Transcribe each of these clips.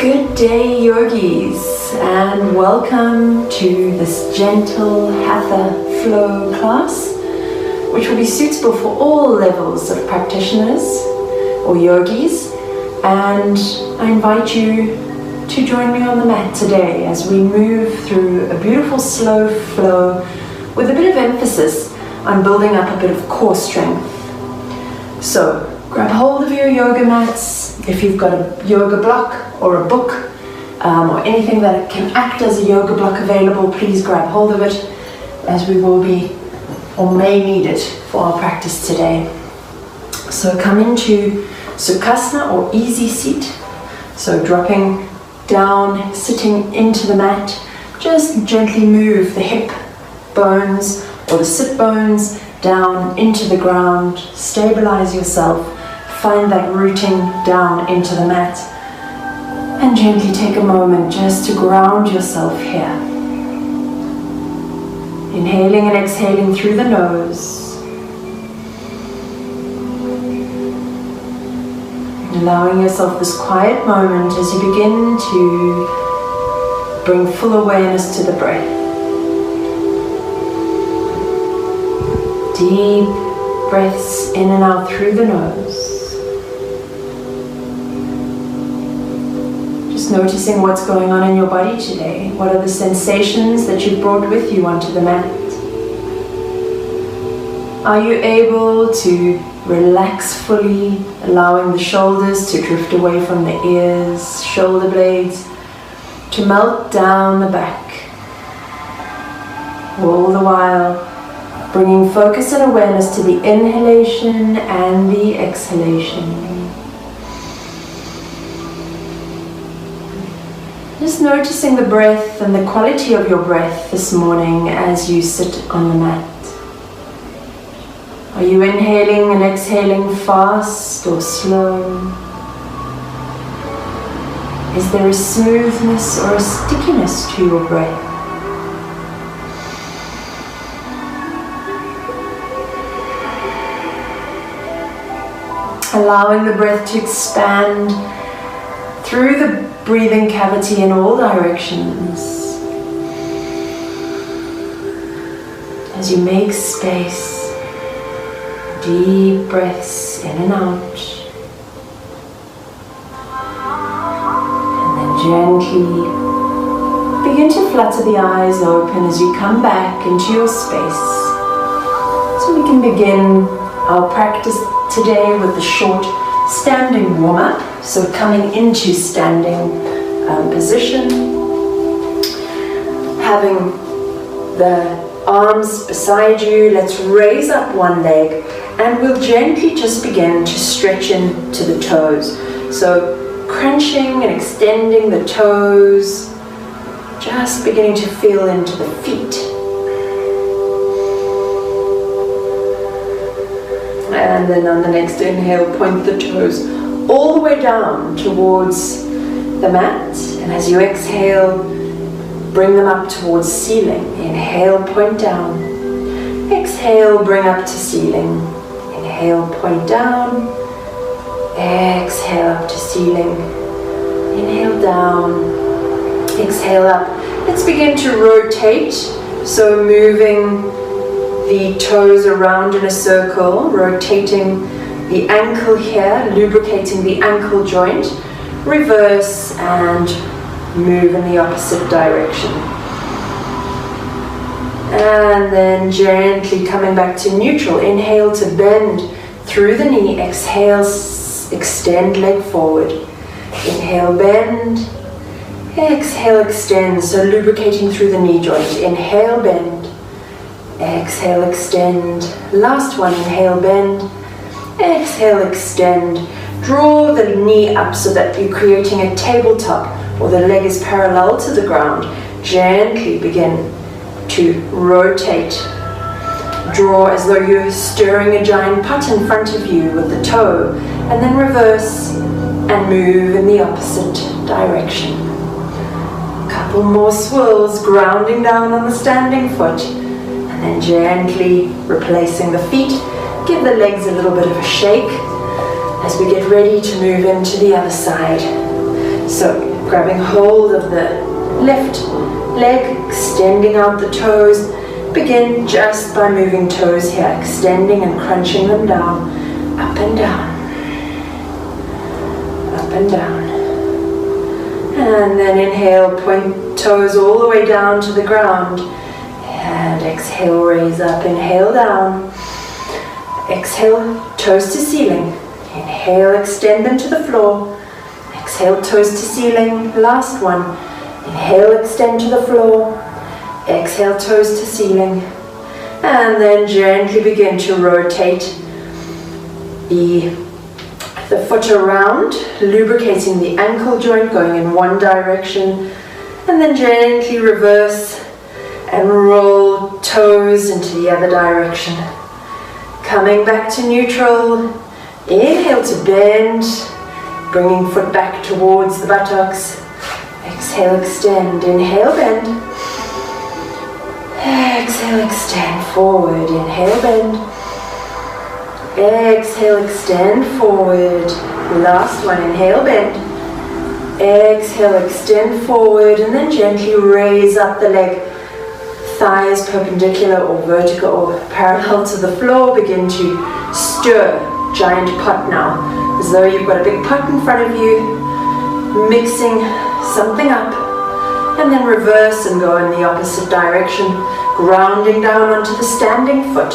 Good day, yogis, and welcome to this gentle Hatha flow class, which will be suitable for all levels of practitioners or yogis. And I invite you to join me on the mat today as we move through a beautiful slow flow with a bit of emphasis on building up a bit of core strength. So grab hold of your yoga mats. If you've got a yoga block or a book or anything that can act as a yoga block available, please grab hold of it, as we will be or may need it for our practice today. So come into Sukhasana or easy seat. So dropping down, sitting into the mat, just gently move the hip bones or the sit bones down into the ground. Stabilize yourself. Find that rooting down into the mat. And gently take a moment just to ground yourself here. Inhaling and exhaling through the nose. Allowing yourself this quiet moment as you begin to bring full awareness to the breath. Deep breaths in and out through the nose. Just noticing what's going on in your body today. What are the sensations that you've brought with you onto the mat? Are you able to relax fully, allowing the shoulders to drift away from the ears, shoulder blades to melt down the back? All the while bringing focus and awareness to the inhalation and the exhalation. Just noticing the breath and the quality of your breath this morning as you sit on the mat. Are you inhaling and exhaling fast or slow? Is there a smoothness or a stickiness to your breath? Allowing the breath to expand through the breathing cavity in all directions. As you make space, deep breaths in and out. And then gently begin to flutter the eyes open as you come back into your space. So we can begin our practice today with the short standing warm-up. So coming into standing position, having the arms beside you, let's raise up one leg and we'll gently just begin to stretch into the toes. So crunching and extending the toes, just beginning to feel into the feet. And then on the next inhale, point the toes all the way down towards the mat. And as you exhale, bring them up towards ceiling. Inhale, point down. Exhale, bring up to ceiling. Inhale, point down. Exhale, up to ceiling. Inhale, down. Exhale, up. Let's begin to rotate. So moving the toes around in a circle, rotating the ankle here, lubricating the ankle joint, reverse and move in the opposite direction. And then gently coming back to neutral, inhale to bend through the knee, exhale, extend leg forward. Inhale, bend, exhale, extend, so lubricating through the knee joint. Inhale, bend. Exhale, extend. Last one, inhale, bend. Exhale, extend. Draw the knee up so that you're creating a tabletop or the leg is parallel to the ground. Gently begin to rotate. Draw as though you're stirring a giant pot in front of you with the toe, and then reverse and move in the opposite direction. A couple more swirls, grounding down on the standing foot. And then gently replacing the feet. Give the legs a little bit of a shake as we get ready to move into the other side. So Grabbing hold of the left leg, extending out the toes. Begin just by moving toes here, extending and crunching them down, up and down, up and down. And then inhale, point toes all the way down to the ground. And exhale, raise up, inhale down. Exhale, toes to ceiling. Inhale, extend them to the floor. Exhale, toes to ceiling. Last one. Inhale, extend to the floor. Exhale, toes to ceiling. And then gently begin to rotate the foot around, lubricating the ankle joint, going in one direction. And then gently reverse and roll toes into the other direction. Coming back to neutral. Inhale to bend, bringing foot back towards the buttocks. Exhale, extend. Inhale, bend. Exhale, extend forward. Inhale, bend. Exhale, extend forward. Last one. Inhale, bend. Exhale, extend forward, and then gently raise up the leg. Thighs perpendicular or vertical or parallel to the floor. Begin to stir. Giant pot now, as though you've got a big pot in front of you, mixing something up, and then reverse and go in the opposite direction, grounding down onto the standing foot.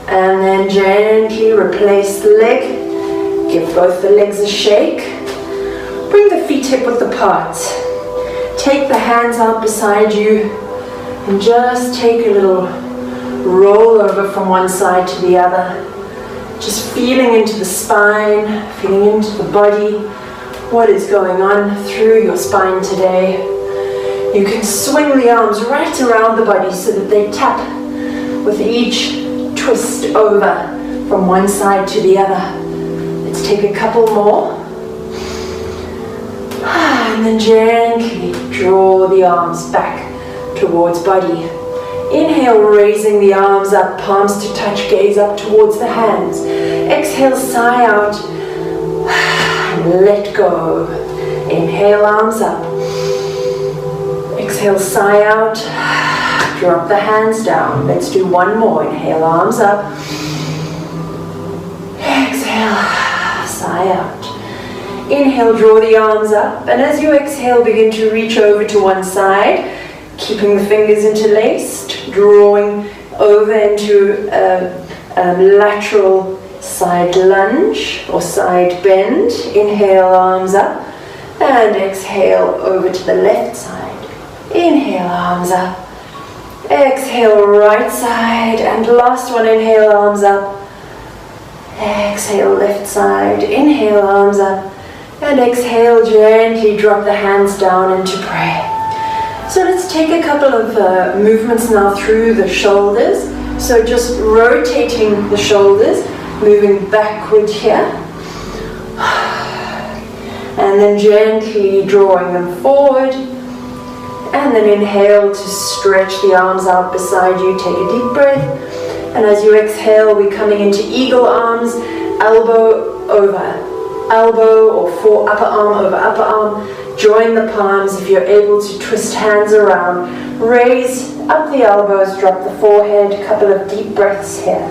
And then gently replace the leg, give both the legs a shake, bring the feet hip width apart, take the hands out beside you, and just take a little roll over from one side to the other. Just feeling into the spine, feeling into the body, what is going on through your spine today. You can swing the arms right around the body so that they tap with each twist over from one side to the other. Let's take a couple more. And then gently draw the arms back towards body. Inhale, raising the arms up, palms to touch, gaze up towards the hands. Exhale, sigh out, and let go. Inhale, arms up. Exhale, sigh out, drop the hands down. Let's do one more. Inhale, arms up. Exhale, sigh out. Inhale, draw the arms up, and as you exhale, begin to reach over to one side. Keeping the fingers interlaced, drawing over into a lateral side lunge or side bend. Inhale, arms up, and exhale over to the left side. Inhale, arms up. Exhale, right side, and last one. Inhale, arms up. Exhale, left side. Inhale, arms up, and exhale, gently drop the hands down into prayer. So let's take a couple of movements now through the shoulders. So just rotating the shoulders, moving backward here. And then gently drawing them forward. And then inhale to stretch the arms out beside you. Take a deep breath. And as you exhale, we're coming into eagle arms, elbow over elbow or upper arm over upper arm. Join the palms if you're able to twist hands around. Raise up the elbows, drop the forehead. A couple of deep breaths here.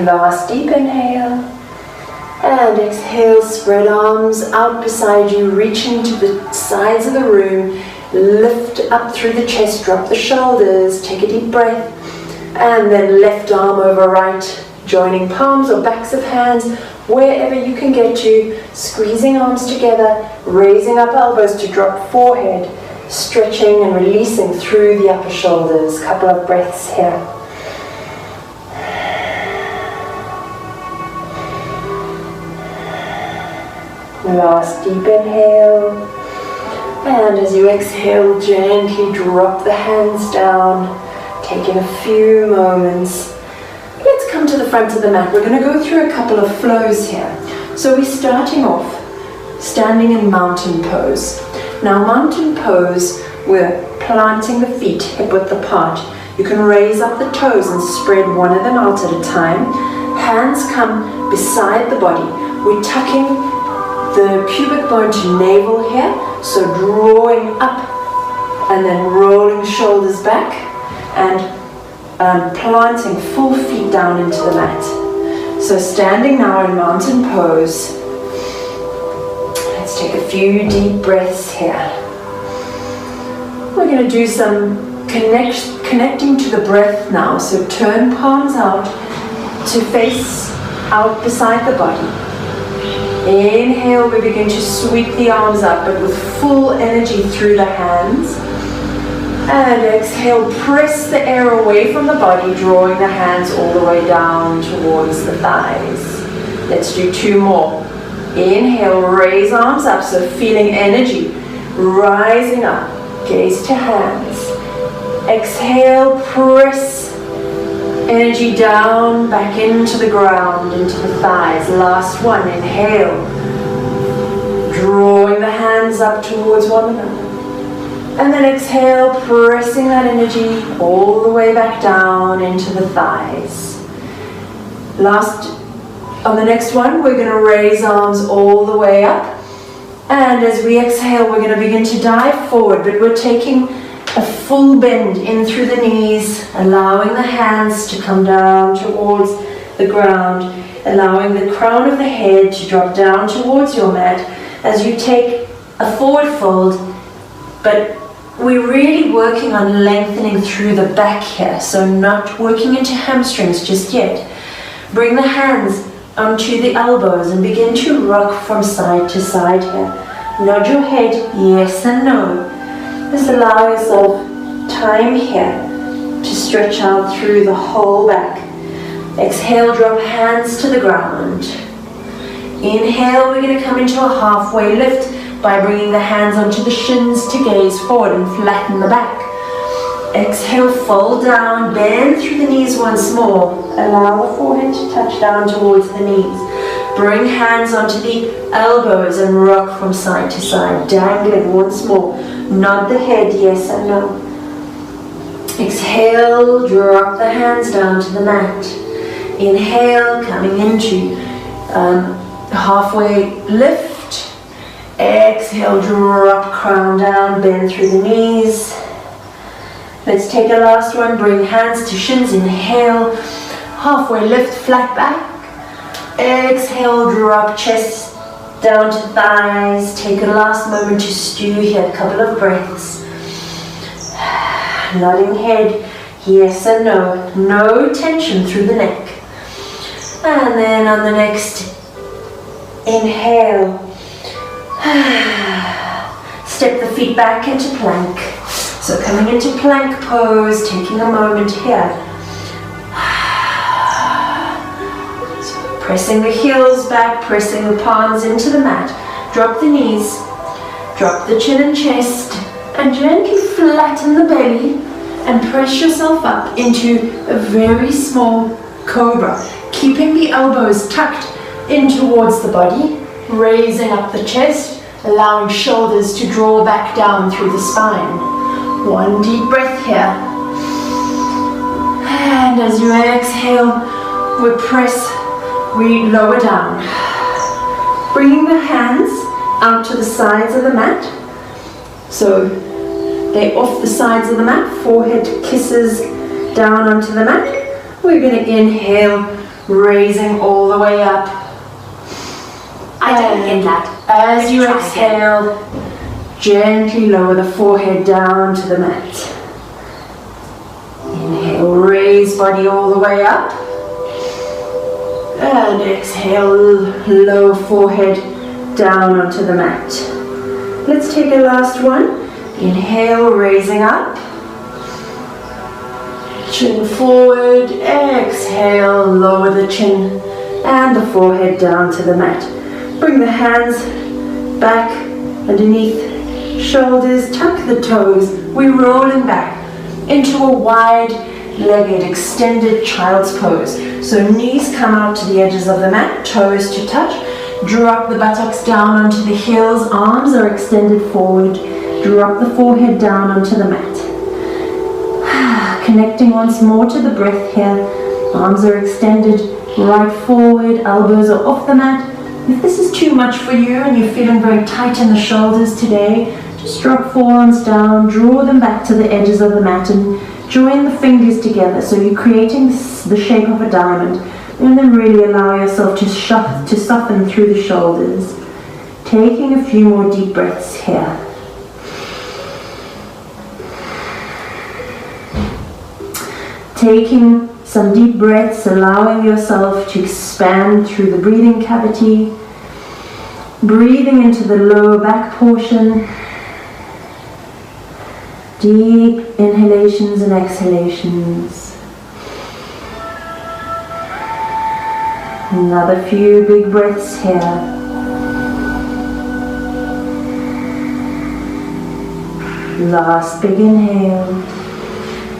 Last deep inhale. And exhale, spread arms out beside you, reaching to the sides of the room. Lift up through the chest, drop the shoulders, take a deep breath, and then left arm over right, joining palms or backs of hands, wherever you can get to, squeezing arms together, raising up elbows to drop forehead, stretching and releasing through the upper shoulders. Couple of breaths here. Last deep inhale. And as you exhale, gently drop the hands down, taking a few moments. Let's come to the front of the mat. We're going to go through a couple of flows here. So we're starting off standing in mountain pose. Now mountain pose, we're planting the feet hip width apart. You can raise up the toes and spread one of them out at a time. Hands come beside the body. We're tucking the pubic bone to navel here, so drawing up and then rolling shoulders back and planting full feet down into the mat. So standing now in mountain pose. Let's take a few deep breaths here. We're going to do some connecting to the breath now. So turn palms out to face out beside the body. Inhale, we begin to sweep the arms up, but with full energy through the hands. And exhale, press the air away from the body, drawing the hands all the way down towards the thighs. Let's do two more. Inhale, raise arms up, so feeling energy rising up. Gaze to hands. Exhale, press energy down, back into the ground, into the thighs. Last one, inhale. Drawing the hands up towards one another. And then exhale, pressing that energy all the way back down into the thighs. On the next one, we're going to raise arms all the way up. And as we exhale, we're going to begin to dive forward, but we're taking a full bend in through the knees, allowing the hands to come down towards the ground, allowing the crown of the head to drop down towards your mat as you take a forward fold, but we're really working on lengthening through the back here, so not working into hamstrings just yet. Bring the hands onto the elbows and begin to rock from side to side here. Nod your head yes and no. Just allow yourself time here to stretch out through the whole back. Exhale, drop hands to the ground. Inhale, we're going to come into a halfway lift by bringing the hands onto the shins to gaze forward and flatten the back. Exhale, fold down, bend through the knees once more. Allow the forehead to touch down towards the knees. Bring hands onto the elbows and rock from side to side. Dangling once more. Nod the head yes and no. Exhale, drop the hands down to the mat. Inhale, coming into halfway lift. Exhale, drop crown down, bend through the knees. Let's take a last one, bring hands to shins, inhale, halfway lift, flat back. Exhale, drop chest down to thighs. Take a last moment to stew here, a couple of breaths. Nodding head, yes and no. No tension through the neck. And then on the next inhale, step the feet back into plank. So coming into plank pose, taking a moment here. So pressing the heels back, pressing the palms into the mat. Drop the knees, drop the chin and chest, and gently flatten the belly and press yourself up into a very small cobra, keeping the elbows tucked in towards the body, raising up the chest, allowing shoulders to draw back down through the spine. One deep breath here. And as you exhale, we lower down. Bringing the hands out to the sides of the mat. So they're off the sides of the mat, forehead kisses down onto the mat. We're going to inhale, raising all the way up. I didn't get that. As you exhale, gently lower the forehead down to the mat. Inhale, raise body all the way up. And exhale, lower forehead down onto the mat. Let's take a last one. Inhale, raising up. Chin forward, exhale, lower the chin and the forehead down to the mat. Bring the hands back underneath shoulders, tuck the toes. We're rolling back into a wide-legged, extended child's pose. So knees come out to the edges of the mat, toes to touch. Drop the buttocks down onto the heels, arms are extended forward. drop the forehead down onto the mat. Connecting once more to the breath here. Arms are extended right forward, elbows are off the mat. If this is too much for you and you're feeling very tight in the shoulders today, just drop forearms down, draw them back to the edges of the mat and join the fingers together. So you're creating the shape of a diamond, and then really allow yourself to soften through the shoulders. Taking a few more deep breaths here. Taking some deep breaths, allowing yourself to expand through the breathing cavity. Breathing into the lower back portion. Deep inhalations and exhalations. Another few big breaths here. Last big inhale.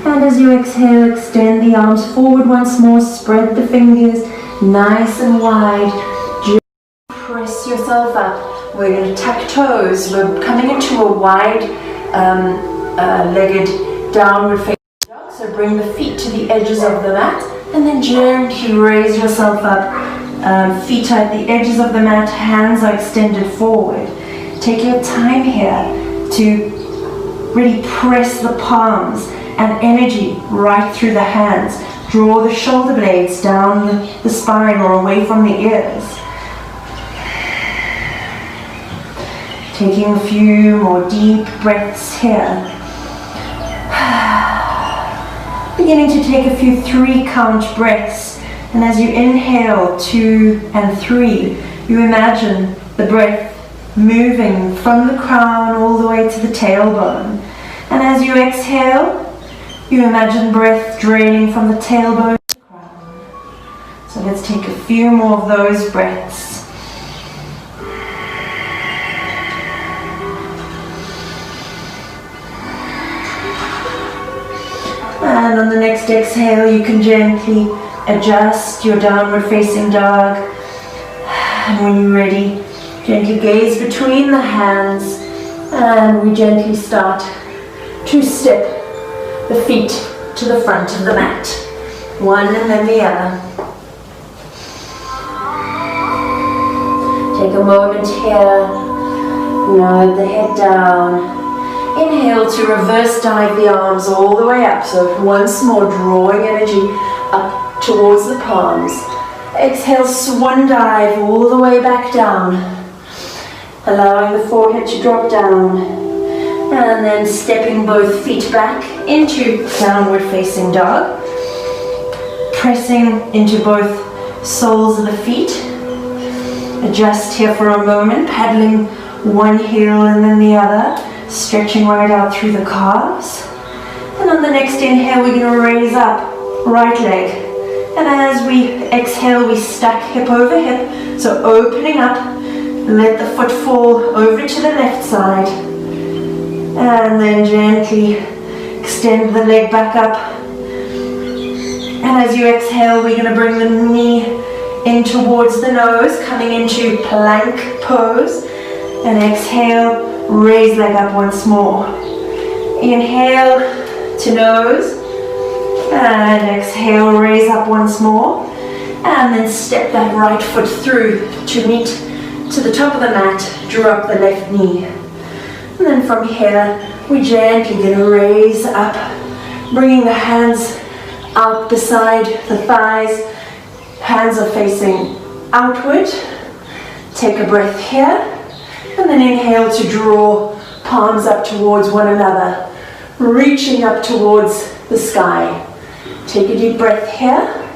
And as you exhale, extend the arms forward once more, spread the fingers nice and wide. Press yourself up. We're going to tuck toes. We're coming into a wide legged downward facing dog. So bring the feet to the edges of the mat and then gently raise yourself up. Feet are at the edges of the mat, hands are extended forward. Take your time here to really press the palms and energy right through the hands. Draw the shoulder blades down the spine or away from the ears. Taking a few more deep breaths here. Beginning to take a few 3-count breaths. And as you inhale 2 and 3, you imagine the breath moving from the crown all the way to the tailbone. And as you exhale, you imagine breath draining from the tailbone to the crown. So let's take a few more of those breaths. And on the next exhale, you can gently adjust your downward facing dog. And when you're ready, gently gaze between the hands, and we gently start to step the feet to the front of the mat. One and then the other. Take a moment here. Nod the head down. Inhale to reverse dive the arms all the way up. So once more, drawing energy up towards the palms. Exhale, swan dive all the way back down. Allowing the forehead to drop down. And then stepping both feet back into downward facing dog. Pressing into both soles of the feet. Adjust here for a moment, paddling one heel and then the other. Stretching right out through the calves. And on the next inhale, we're going to raise up right leg. And as we exhale, we stack hip over hip. So opening up, let the foot fall over to the left side. And then gently extend the leg back up. And as you exhale, we're going to bring the knee in towards the nose, coming into plank pose. And exhale, raise leg up once more. Inhale to nose. And exhale, raise up once more. And then step that right foot through to meet to the top of the mat. Drop the left knee. And then from here, we're gently going to raise up, bringing the hands out beside the thighs. Hands are facing outward. Take a breath here. And then inhale to draw palms up towards one another, reaching up towards the sky. Take a deep breath here.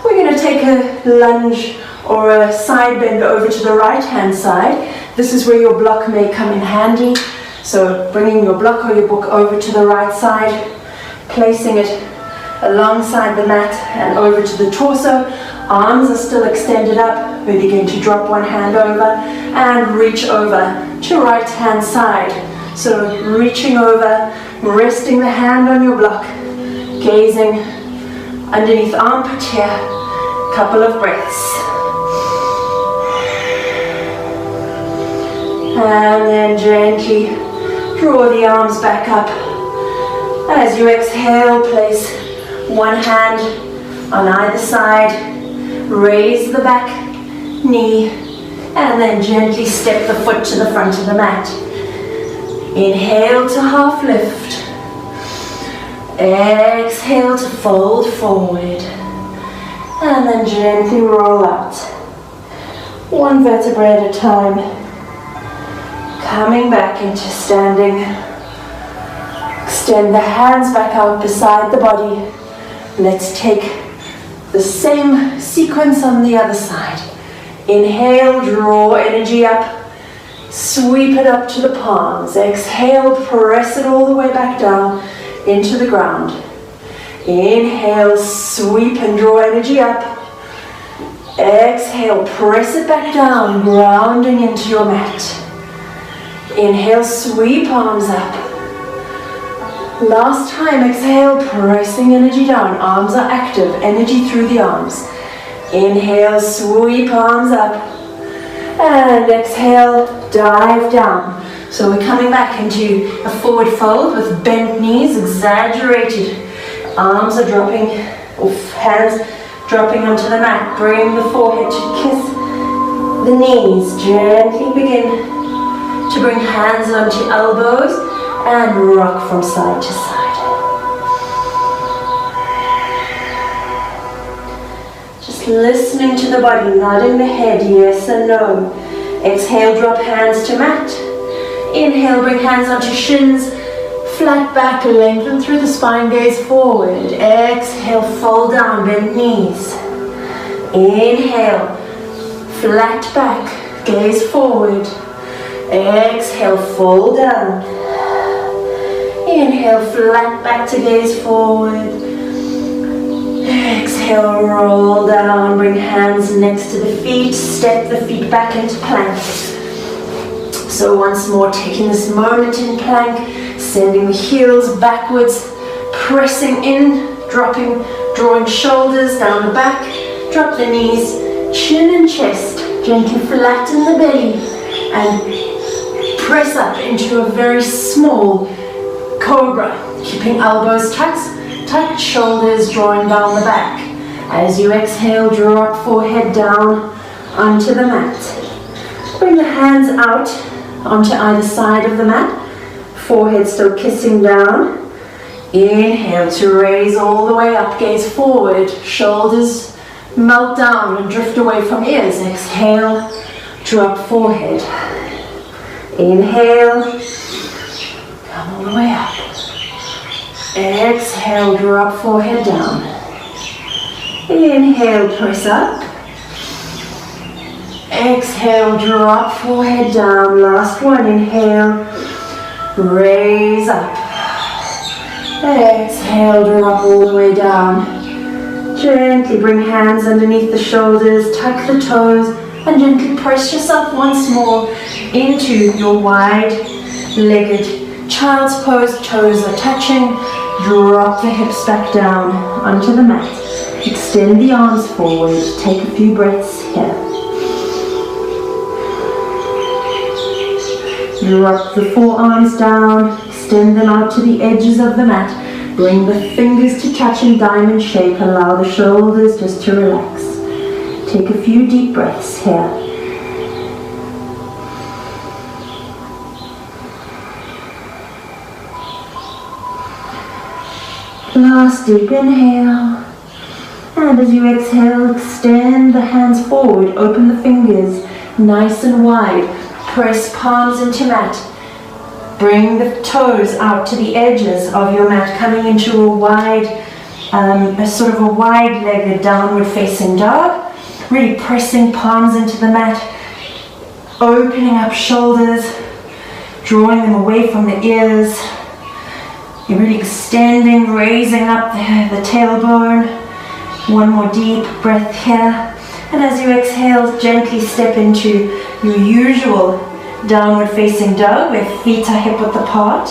We're going to take a lunge or a side bend over to the right hand side. This is where your block may come in handy. So bringing your block or your book over to the right side, placing it alongside the mat and over to the torso. Arms are still extended up. We begin to drop one hand over and reach over to right hand side. So reaching over, resting the hand on your block, gazing underneath armpit here. Couple of breaths. And then gently Draw the arms back up. As you exhale, place one hand on either side. Raise the back knee and then gently step the foot to the front of the mat. Inhale to half lift. Exhale to fold forward. And then gently roll out. One vertebra at a time. Coming back into standing. Extend the hands back out beside the body. Let's take the same sequence on the other side. Inhale, draw energy up. Sweep it up to the palms. Exhale, press it all the way back down into the ground. Inhale, sweep and draw energy up. Exhale, press it back down, grounding into your mat. Inhale, sweep arms up. Last time, exhale, pressing energy down. Arms are active, energy through the arms. Inhale, sweep arms up. And exhale, dive down. So we're coming back into a forward fold with bent knees, exaggerated. Arms are dropping, hands dropping onto the mat. Bring the forehead to kiss the knees. Gently begin to bring hands onto elbows and rock from side to side. Just listening to the body, nodding the head, yes and no. Exhale, drop hands to mat. Inhale, bring hands onto shins. Flat back, lengthen through the spine, gaze forward. Exhale, fold down, bend knees. Inhale, flat back, gaze forward. Exhale, fold down. Inhale, flat back to gaze forward. Exhale, roll down, bring hands next to the feet, step the feet back into plank. So once more, taking this moment in plank, sending the heels backwards, pressing in, dropping, drawing shoulders down the back, drop the knees, chin and chest, gently flatten the belly, and press up into a very small cobra, keeping elbows tucked, shoulders drawing down the back. As you exhale, drop forehead down onto the mat. Bring the hands out onto either side of the mat. Forehead still kissing down. Inhale to raise all the way up, gaze forward. Shoulders melt down and drift away from ears. Exhale, drop forehead. Inhale, come all the way up. Exhale, drop forehead down. Inhale, press up. Exhale, drop forehead down. Last one, inhale, raise up. Exhale, drop all the way down. Gently bring hands underneath the shoulders, tuck the toes, and gently press yourself once more into your wide-legged child's pose. Toes are touching. Drop the hips back down onto the mat. Extend the arms forward. Take a few breaths here. Drop the forearms down. Extend them out to the edges of the mat. Bring the fingers to touch in diamond shape. Allow the shoulders just to relax. Take a few deep breaths here. Last deep inhale. And as you exhale, extend the hands forward. Open the fingers nice and wide. Press palms into mat. Bring the toes out to the edges of your mat, coming into a wide, sort of a wide-legged downward facing dog. Really pressing palms into the mat. Opening up shoulders. Drawing them away from the ears. You're really extending, raising up the tailbone. One more deep breath here. And as you exhale, gently step into your usual downward facing dog where feet are hip width apart.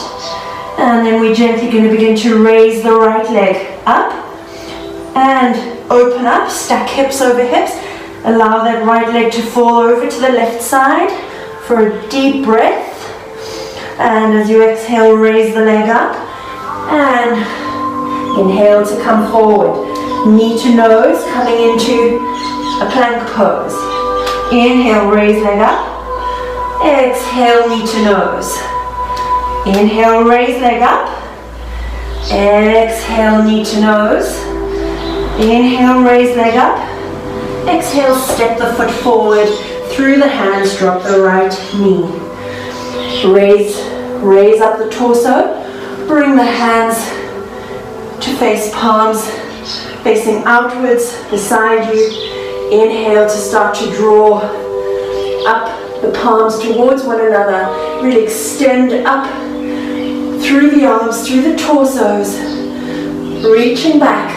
And then we're gently going to begin to raise the right leg up and open up, stack hips over hips. Allow that right leg to fall over to the left side for a deep breath. And as you exhale, raise the leg up. And inhale to come forward. Knee to nose, coming into a plank pose. Inhale, raise leg up. Exhale, knee to nose. Inhale, raise leg up. Exhale, knee to nose. Inhale, raise leg up. Exhale, step the foot forward through the hands, drop the right knee. Raise up the torso. Bring the hands to face palms, facing outwards beside you. Inhale to start to draw up the palms towards one another. Really extend up through the arms, through the torsos, reaching back.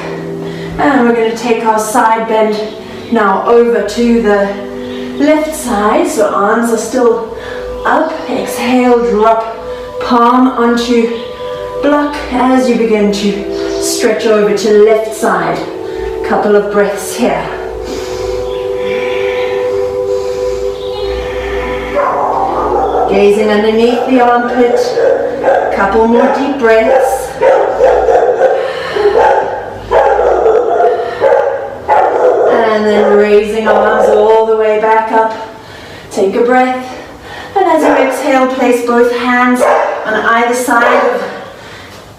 And we're going to take our side bend now over to the left side. So arms are still up. Exhale, drop palm onto block as you begin to stretch over to left side. Couple of breaths here. Gazing underneath the armpit. Couple more deep breaths. And then raising arms all the way back up. Take a breath. And as you exhale, place both hands on either side of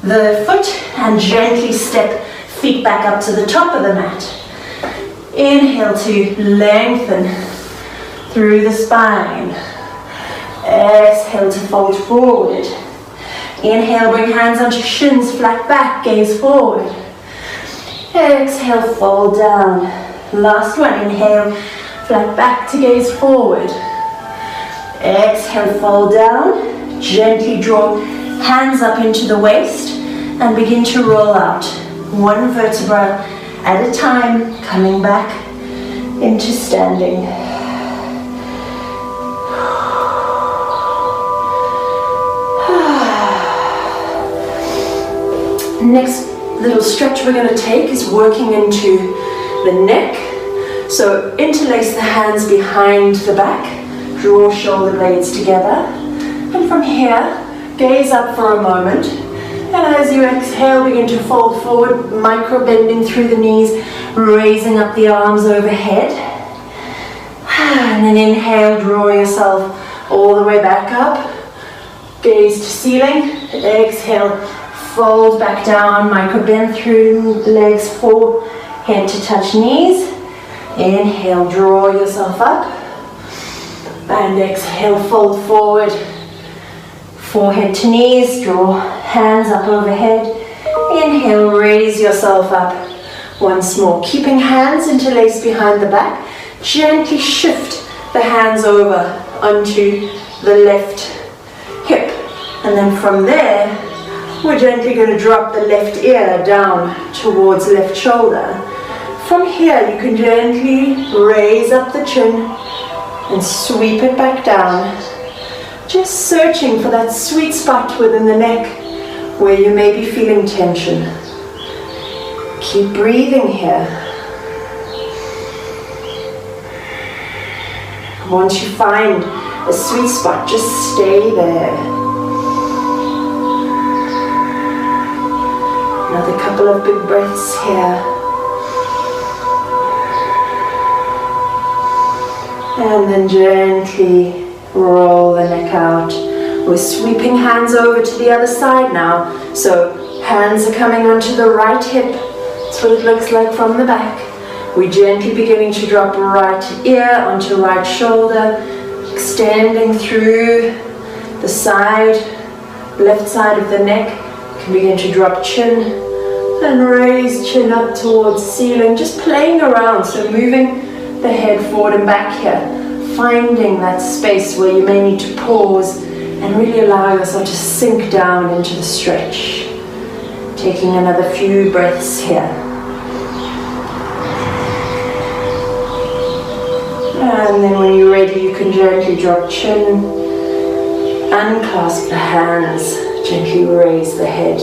the foot and gently step feet back up to the top of the mat. Inhale to lengthen through the spine. Exhale to fold forward. Inhale, bring hands onto shins, flat back, gaze forward. Exhale, fold down. Last one, inhale, flat back to gaze forward. Exhale, fold down. Gently draw hands up into the waist and begin to roll out. One vertebra at a time, coming back into standing. Next little stretch we're going to take is working into the neck. So interlace the hands behind the back, draw shoulder blades together, and from here, gaze up for a moment. And as you exhale, begin to fold forward, micro bending through the knees, raising up the arms overhead. And then inhale, draw yourself all the way back up, gaze to ceiling. Exhale, fold back down, micro bend through legs, forehead to touch knees. Inhale, draw yourself up. And exhale, fold forward, forehead to knees, draw hands up overhead. Inhale, raise yourself up. Once more, keeping hands interlaced behind the back. Gently shift the hands over onto the left hip. And then from there, we're gently going to drop the left ear down towards left shoulder. From here, you can gently raise up the chin and sweep it back down. Just searching for that sweet spot within the neck where you may be feeling tension. Keep breathing here. Once you find a sweet spot, just stay there. Another couple of big breaths here. And then gently roll the neck out. We're sweeping hands over to the other side now. So hands are coming onto the right hip. That's what it looks like from the back. We're gently beginning to drop right ear onto right shoulder, extending through the side, left side of the neck. You can begin to drop chin and raise chin up towards ceiling, just playing around, so moving the head forward and back here, finding that space where you may need to pause and really allow yourself to sink down into the stretch. Taking another few breaths here. And then when you're ready, you can gently drop chin, unclasp the hands, gently raise the head.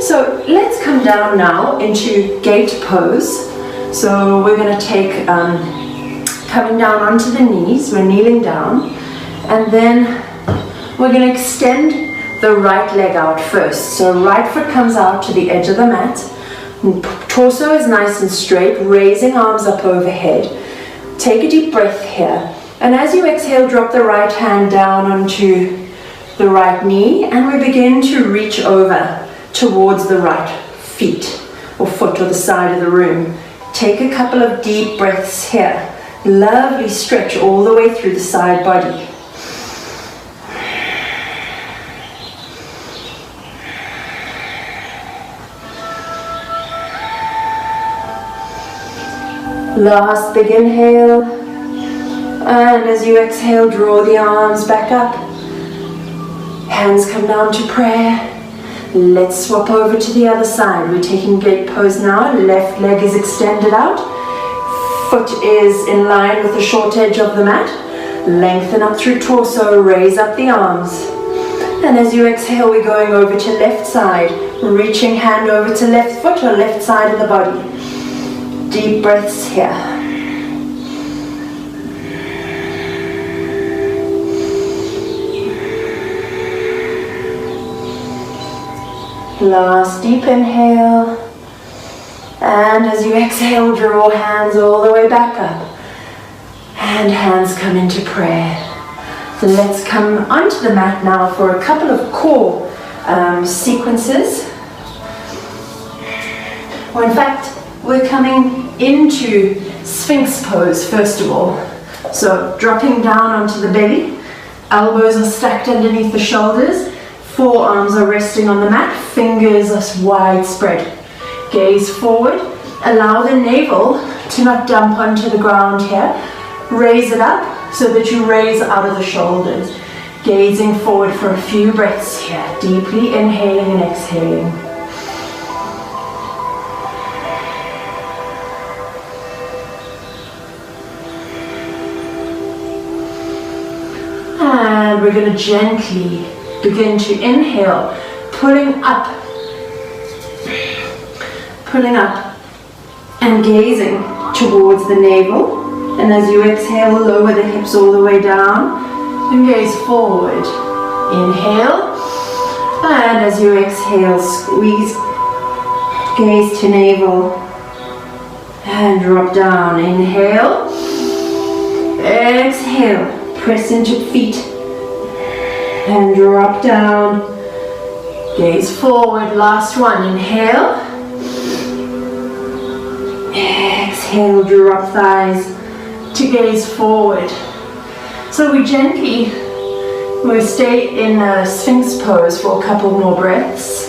So let's come down now into gate pose. So we're going to take, coming down onto the knees, we're kneeling down, and then We're going to extend the right leg out first. So right foot comes out to the edge of the mat. Torso is nice and straight, raising arms up overhead. Take a deep breath here. And as you exhale, drop the right hand down onto the right knee, and we begin to reach over towards the right feet or foot or the side of the room. Take a couple of deep breaths here. Lovely stretch all the way through the side body. Last big inhale, and as you exhale, draw the arms back up. Hands come down to prayer. Let's swap over to the other side. We're taking gate pose now. Left leg is extended out. Foot is in line with the short edge of the mat. Lengthen up through torso, raise up the arms. And as you exhale, we're going over to left side, reaching hand over to left foot or left side of the body. Deep breaths here. Last deep inhale, and as you exhale, draw hands all the way back up, and hands come into prayer. So let's come onto the mat now for a couple of core sequences. Well, in fact, we're coming into Sphinx pose first of all. So dropping down onto the belly, elbows are stacked underneath the shoulders. Forearms are resting on the mat, fingers are widespread. Gaze forward, allow the navel to not dump onto the ground here. Raise it up so that you raise out of the shoulders. Gazing forward for a few breaths here, deeply inhaling and exhaling. And we're going to gently begin to inhale, pulling up and gazing towards the navel. And as you exhale, lower the hips all the way down and gaze forward. Inhale, and as you exhale, squeeze, gaze to navel and drop down. Inhale, exhale, press into feet and drop down, gaze forward. Last one. Inhale, exhale, drop thighs to gaze forward. So we gently will stay in a Sphinx pose for a couple more breaths.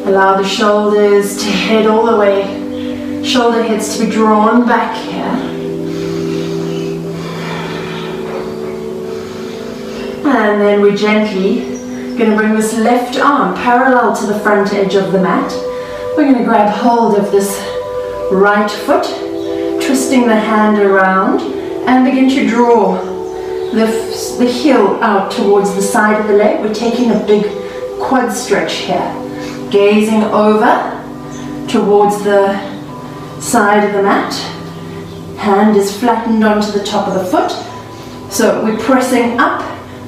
Allow the shoulders to head all the way, shoulder heads to be drawn back here. And then we're gently going to bring this left arm parallel to the front edge of the mat. We're going to grab hold of this right foot, twisting the hand around, and begin to draw the heel out towards the side of the leg. We're taking a big quad stretch here. Gazing over towards the side of the mat. Hand is flattened onto the top of the foot. So we're pressing up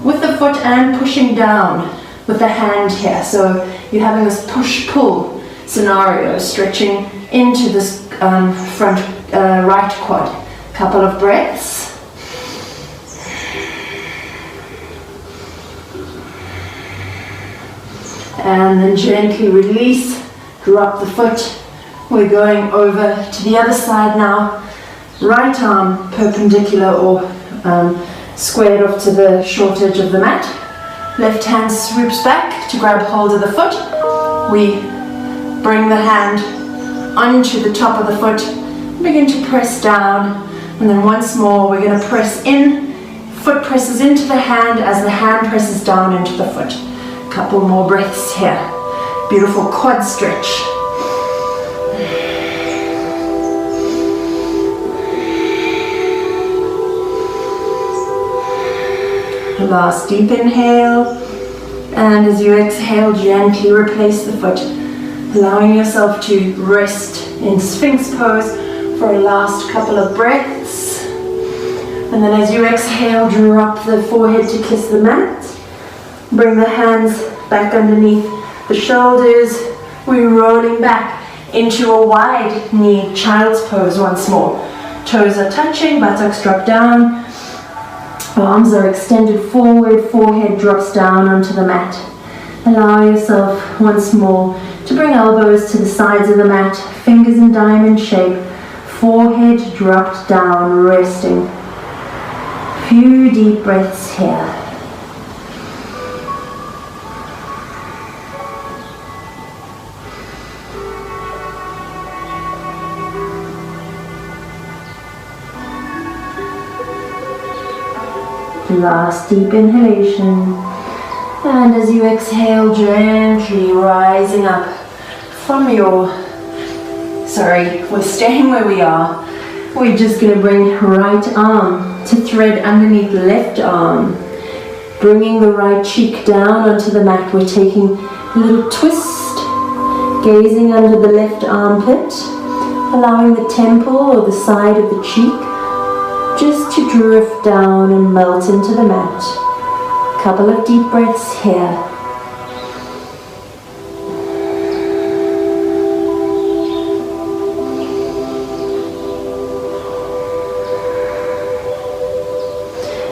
with the foot and pushing down with the hand here. So you're having this push-pull scenario, stretching into this front right quad. Couple of breaths. And then gently release, drop the foot. We're going over to the other side now. Right arm perpendicular or squared off to the short edge of the mat. Left hand swoops back to grab hold of the foot. We bring the hand onto the top of the foot, begin to press down, and then once more we're going to press in. Foot presses into the hand as the hand presses down into the foot. Couple more breaths here. Beautiful quad stretch. Last deep inhale, and as you exhale, gently replace the foot, allowing yourself to rest in Sphinx pose for a last couple of breaths. And then as you exhale, drop the forehead to kiss the mat. Bring the hands back underneath the shoulders. We're rolling back into a wide knee child's pose once more. Toes are touching, buttocks drop down. Arms are extended forward, forehead drops down onto the mat. Allow yourself once more to bring elbows to the sides of the mat, fingers in diamond shape, forehead dropped down, resting. Few deep breaths here. Last deep inhalation, and as you exhale, gently rising up from your, we're staying where we are. We're just going to bring right arm to thread underneath left arm, bringing the right cheek down onto the mat. We're taking a little twist, gazing under the left armpit, allowing the temple or the side of the cheek just to drift down and melt into the mat. Couple of deep breaths here.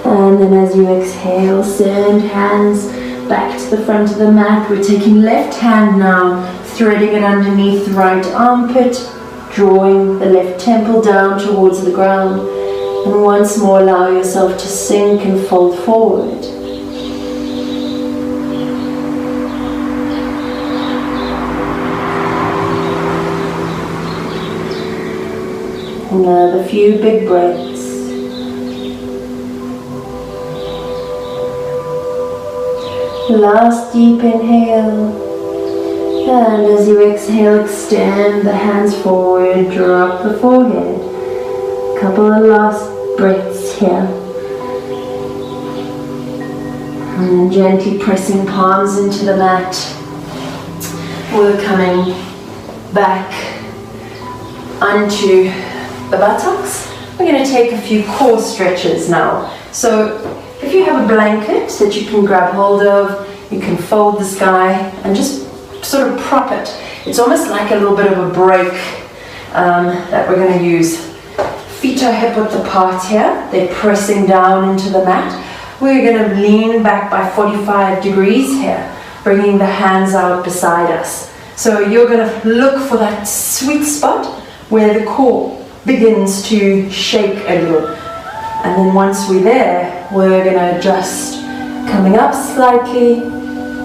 And then as you exhale, send hands back to the front of the mat. We're taking left hand now, threading it underneath the right armpit, drawing the left temple down towards the ground. And once more, allow yourself to sink and fold forward. Another few big breaths. Last deep inhale. And as you exhale, extend the hands forward, drop the forehead. Couple of last breaths here. And then gently pressing palms into the mat. We're coming back onto the buttocks. We're going to take a few core stretches now. So if you have a blanket that you can grab hold of, you can fold this guy and just sort of prop it. It's almost like a little bit of a break that we're going to use. Feet are hip width apart here. They're pressing down into the mat. We're going to lean back by 45 degrees here, bringing the hands out beside us. So you're going to look for that sweet spot where the core begins to shake a little. And then once we're there, we're going to adjust, coming up slightly,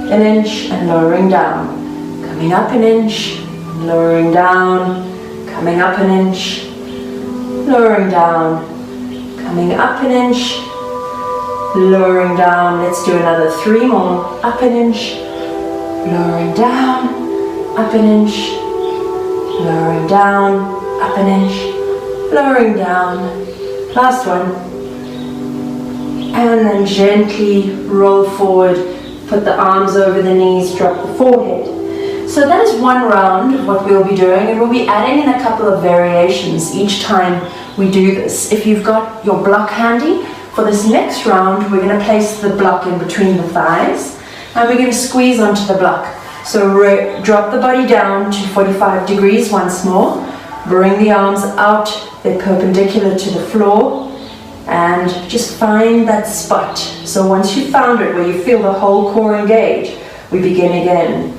an inch and lowering down. Coming up an inch, lowering down, coming up an inch, lowering down, coming up an inch, lowering down. Let's do another 3 more. Up an inch, lowering down, up an inch, lowering down, up an inch, lowering down. Last one. And then gently roll forward, put the arms over the knees, drop the forehead. So that is one round of what we'll be doing, and we'll be adding in a couple of variations each time we do this. If you've got your block handy, for this next round, we're going to place the block in between the thighs, and we're going to squeeze onto the block. So drop the body down to 45 degrees once more, bring the arms out, they're perpendicular to the floor, and just find that spot. So once you've found it, where you feel the whole core engage, we begin again.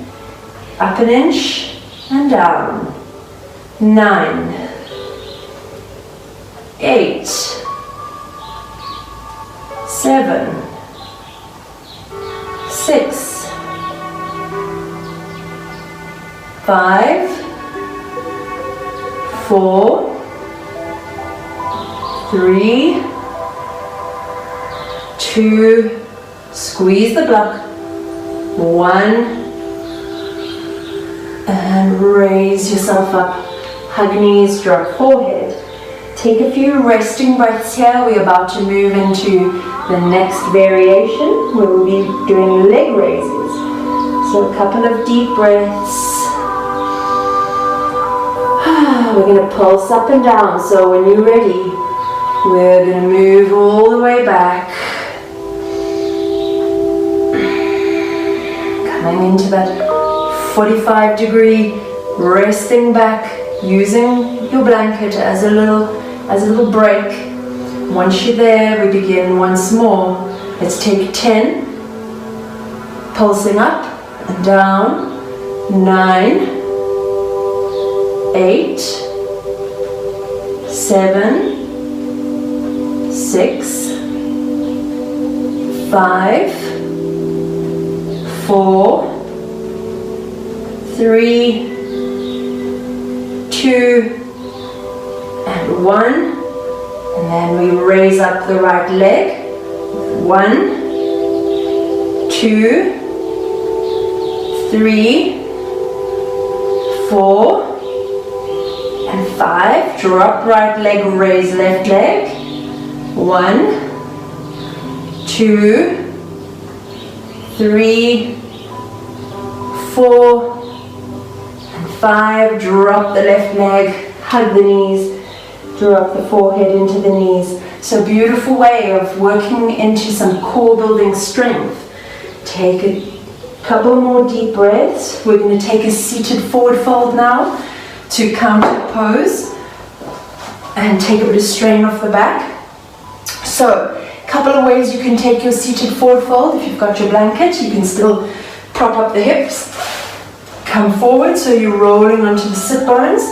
Up an inch and down. 9, 8, 7, 6, 5, 4, 3, 2, squeeze the block, 1, and raise yourself up, hug knees, drop forehead. Take a few resting breaths here. We're about to move into the next variation where we'll be doing leg raises. So a couple of deep breaths. We're going to pulse up and down. So when you're ready, we're going to move all the way back. Coming into that 45-degree, resting back, using your blanket as a little break. Once you're there, we begin once more. Let's take 10, pulsing up and down, 9, 8, 7, 6, 5, 4, 3, 2, and 1. And then we raise up the right leg. 1, 2, 3, 4, and 5. Drop right leg, raise left leg. 1, 2, 3, 4, and 5. Drop the left leg, hug the knees, drop the forehead into the knees. So beautiful way of working into some core building strength. Take a couple more deep breaths. We're going to take a seated forward fold now to counter pose and take a bit of strain off the back. So a couple of ways you can take your seated forward fold. If you've got your blanket, you can still prop up the hips, come forward so you're rolling onto the sit bones,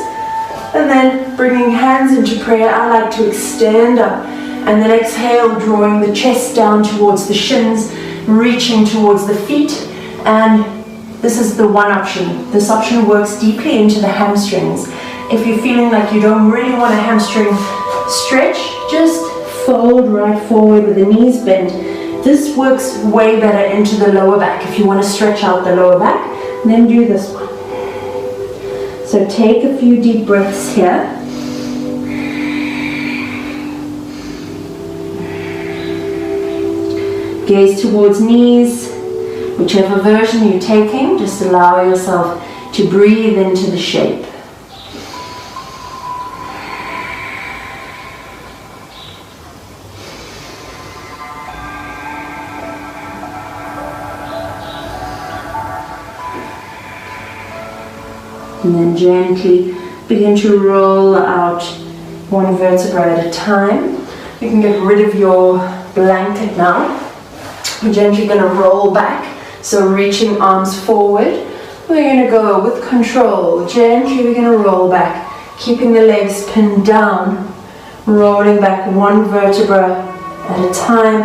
and then bringing hands into prayer. I like to extend up and then exhale, drawing the chest down towards the shins, reaching towards the feet. And this is the one option. This option works deeply into the hamstrings. If you're feeling like you don't really want a hamstring stretch, just fold right forward with the knees bent. This works way better into the lower back. If you want to stretch out the lower back, then do this one. So take a few deep breaths here. Gaze towards knees. Whichever version you're taking, just allow yourself to breathe into the shape. And then gently begin to roll out one vertebra at a time. You can get rid of your blanket now. We're gently going to roll back, so reaching arms forward. We're going to go with control. Gently we're going to roll back, keeping the legs pinned down, rolling back one vertebra at a time,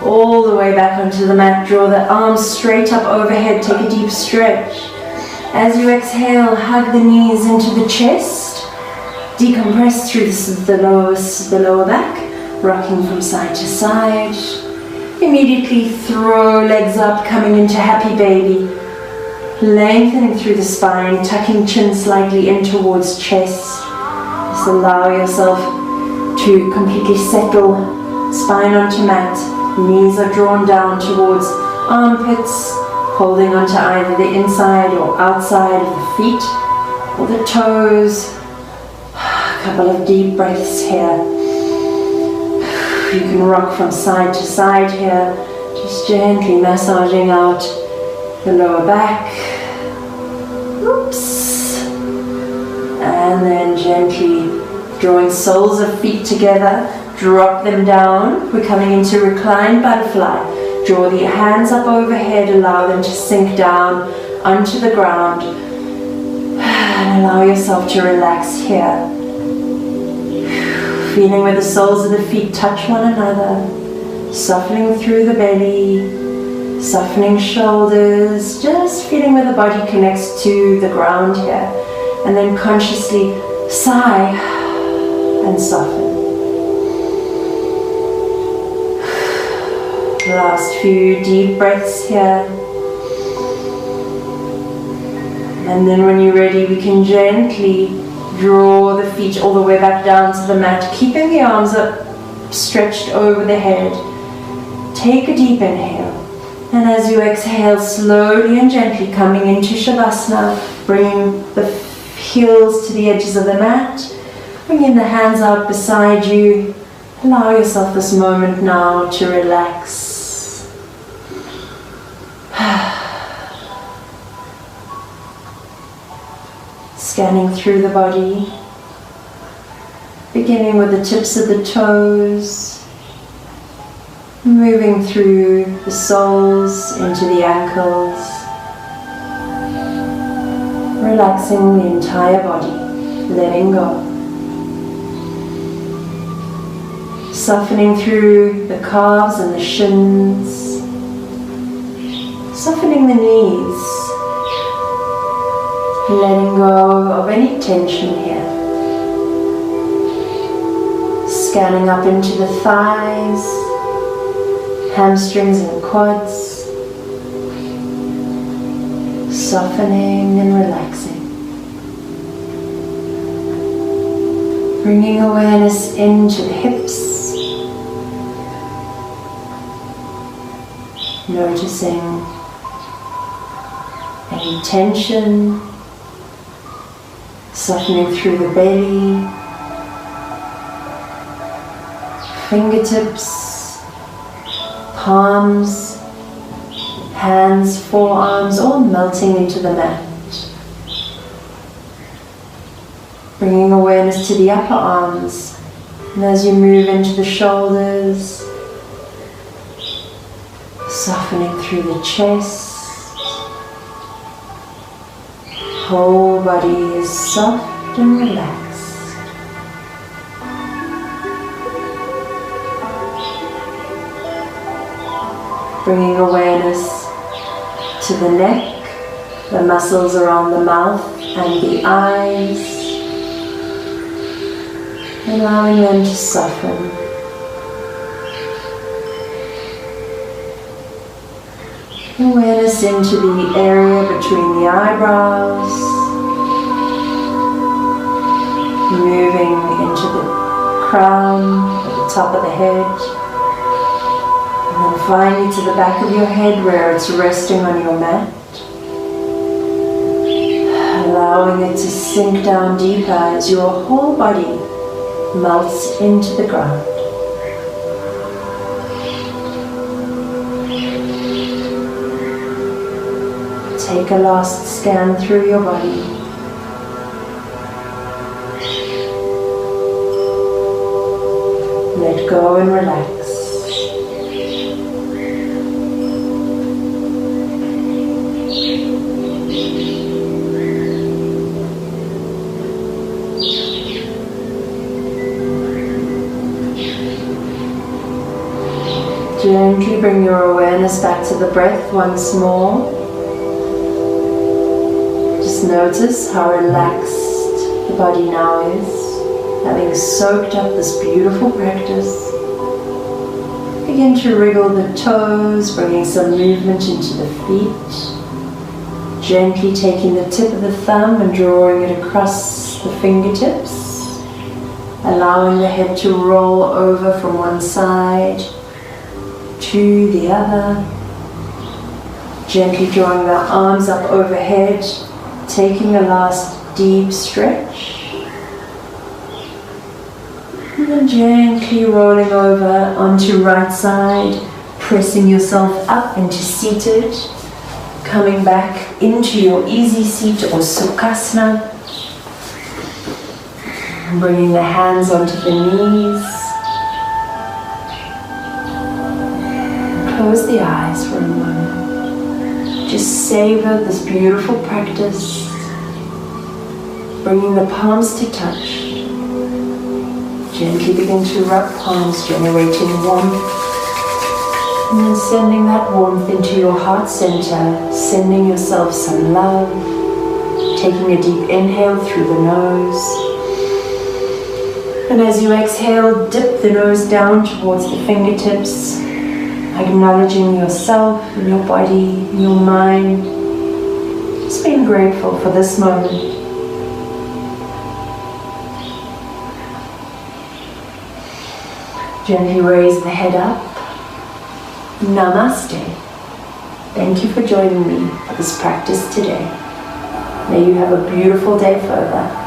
all the way back onto the mat. Draw the arms straight up overhead, take a deep stretch. As you exhale, hug the knees into the chest, decompress through the lower back, rocking from side to side. Immediately throw legs up, coming into happy baby, lengthening through the spine, tucking chin slightly in towards chest. Just allow yourself to completely settle, spine onto mat, knees are drawn down towards armpits, holding onto either the inside or outside of the feet or the toes. A couple of deep breaths here. You can rock from side to side here, just gently massaging out the lower back. Oops. And then gently drawing soles of feet together, drop them down. We're coming into reclined butterfly. Draw the hands up overhead, allow them to sink down onto the ground. And allow yourself to relax here. Feeling where the soles of the feet touch one another. Softening through the belly, softening shoulders, just feeling where the body connects to the ground here. And then consciously sigh and soften. Last few deep breaths here. And then when you're ready, we can gently draw the feet all the way back down to the mat, keeping the arms up, stretched over the head. Take a deep inhale. And as you exhale, slowly and gently coming into Shavasana, bringing the heels to the edges of the mat, bringing the hands out beside you. Allow yourself this moment now to relax. Scanning through the body, beginning with the tips of the toes, moving through the soles into the ankles, relaxing the entire body, letting go. Softening through the calves and the shins, softening the knees, letting go of any tension here. Scanning up into the thighs, hamstrings and quads, softening and relaxing. Bringing awareness into the hips, noticing any tension, softening through the belly, fingertips, palms, hands, forearms, all melting into the mat. Bringing awareness to the upper arms, and as you move into the shoulders, softening through the chest. Whole body is soft and relaxed. Bringing awareness to the neck, the muscles around the mouth and the eyes, allowing them to soften. Awareness into the area between the eyebrows, moving into the crown at the top of the head, and then finally to the back of your head where it's resting on your mat, allowing it to sink down deeper as your whole body melts into the ground. Take a last scan through your body. Let go and relax. Gently bring your awareness back to the breath once more. Just notice how relaxed the body now is, having soaked up this beautiful practice. Begin to wriggle the toes, bringing some movement into the feet. Gently taking the tip of the thumb and drawing it across the fingertips, allowing the head to roll over from one side to the other. Gently drawing the arms up overhead, taking a last deep stretch. And then gently rolling over onto right side, pressing yourself up into seated, coming back into your easy seat or Sukhasana. Bringing the hands onto the knees. Close the eyes for a moment. Just savor this beautiful practice. Bringing the palms to touch. Gently begin to rub palms, generating warmth. And then sending that warmth into your heart center, sending yourself some love. Taking a deep inhale through the nose. And as you exhale, dip the nose down towards the fingertips, acknowledging yourself and your body, your mind. Just being grateful for this moment. Gently raise the head up. Namaste. Thank you for joining me for this practice today. May you have a beautiful day further.